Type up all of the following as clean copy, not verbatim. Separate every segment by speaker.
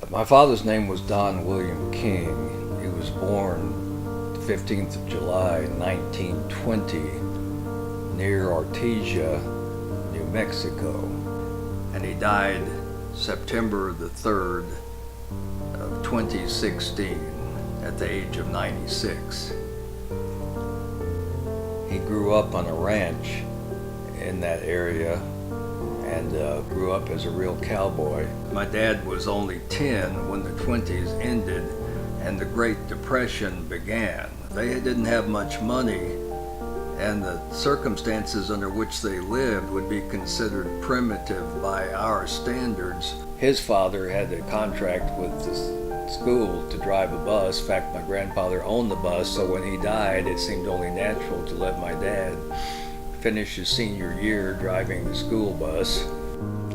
Speaker 1: My father's name was Don William King. He was born the 15th of July, 1920, near Artesia, New Mexico. And he died September the 3rd of 2016 at the age of 96. He grew up on a ranch in that area and grew up as a real cowboy. My dad was only 10 when the 20s ended and the Great Depression began. They didn't have much money, and the circumstances under which they lived would be considered primitive by our standards. His father had a contract with the school to drive a bus. In fact, my grandfather owned the bus, so when he died, it seemed only natural to let my dad finish his senior year driving the school bus.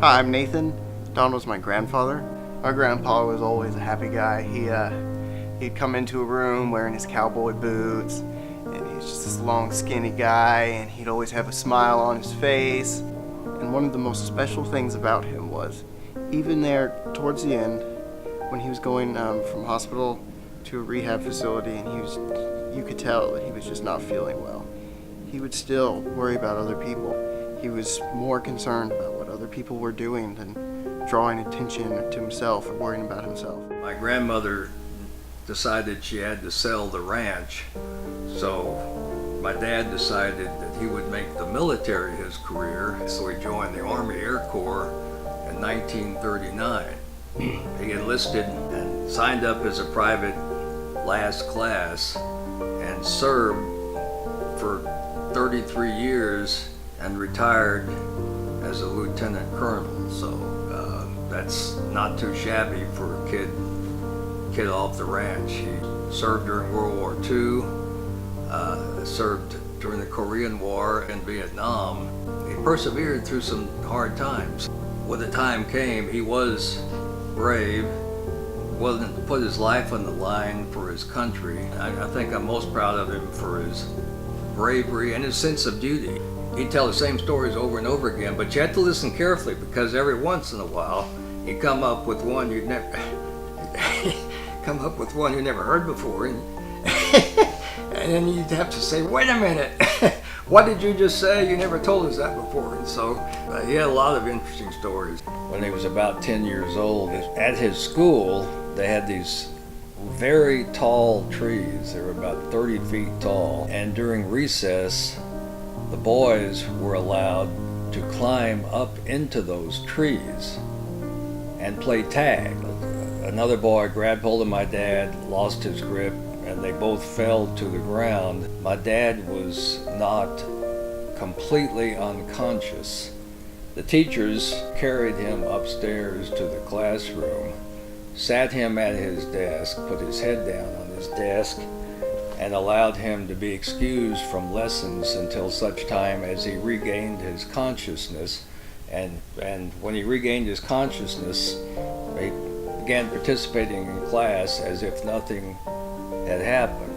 Speaker 2: Hi, I'm Nathan. Don was my grandfather. My grandpa was always a happy guy. He'd come into a room wearing his cowboy boots, and he's just this long, skinny guy, and he'd always have a smile on his face. And one of the most special things about him was, even there towards the end, when he was going from hospital to a rehab facility, and you could tell that he was just not feeling well. He would still worry about other people. He was more concerned about what other people were doing than drawing attention to himself or worrying about himself.
Speaker 1: My grandmother decided she had to sell the ranch, so my dad decided that he would make the military his career, so he joined the Army Air Corps in 1939. He enlisted and signed up as a private last class and served for 33 years and retired as a lieutenant colonel. So that's not too shabby for a kid off the ranch. He served during World War II, served during the Korean War and Vietnam. He persevered through some hard times. When the time came, he was brave, willing to put his life on the line for his country. I think I'm most proud of him for his bravery and his sense of duty. He'd tell the same stories over and over again, but you had to listen carefully, because every once in a while he'd come up with one you never heard before, and then you'd have to say, wait a minute, what did you just say? You never told us that before. And so he had a lot of interesting stories. When he was about 10 years old, at his school, they had these very tall trees. They were about 30 feet tall. And during recess, the boys were allowed to climb up into those trees and play tag. Another boy grabbed hold of my dad, lost his grip, and they both fell to the ground. My dad was not completely unconscious. The teachers carried him upstairs to the classroom, sat him at his desk, put his head down on his desk, and allowed him to be excused from lessons until such time as he regained his consciousness. And when he regained his consciousness, he began participating in class as if nothing had happened.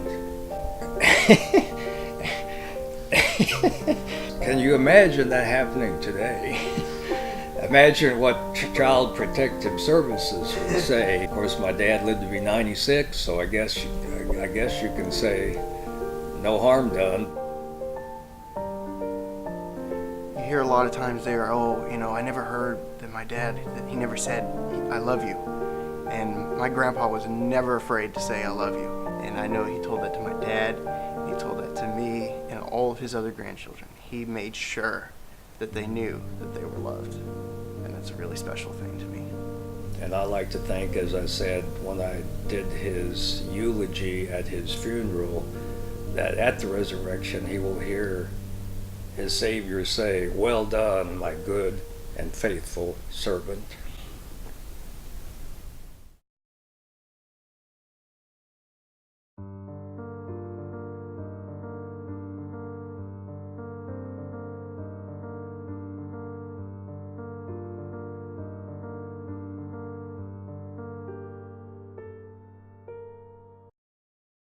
Speaker 1: Can you imagine that happening today? Imagine what Child Protective Services would say. Of course, my dad lived to be 96, so I guess you can say no harm done.
Speaker 2: You hear a lot of times there, I never heard that my dad, that he never said, I love you. And my grandpa was never afraid to say, I love you. And I know he told that to my dad, he told that to me and all of his other grandchildren. He made sure that they knew that they were loved. And that's a really special thing to me.
Speaker 1: And I like to think, as I said when I did his eulogy at his funeral, that at the resurrection he will hear his Savior say, well done, my good and faithful servant.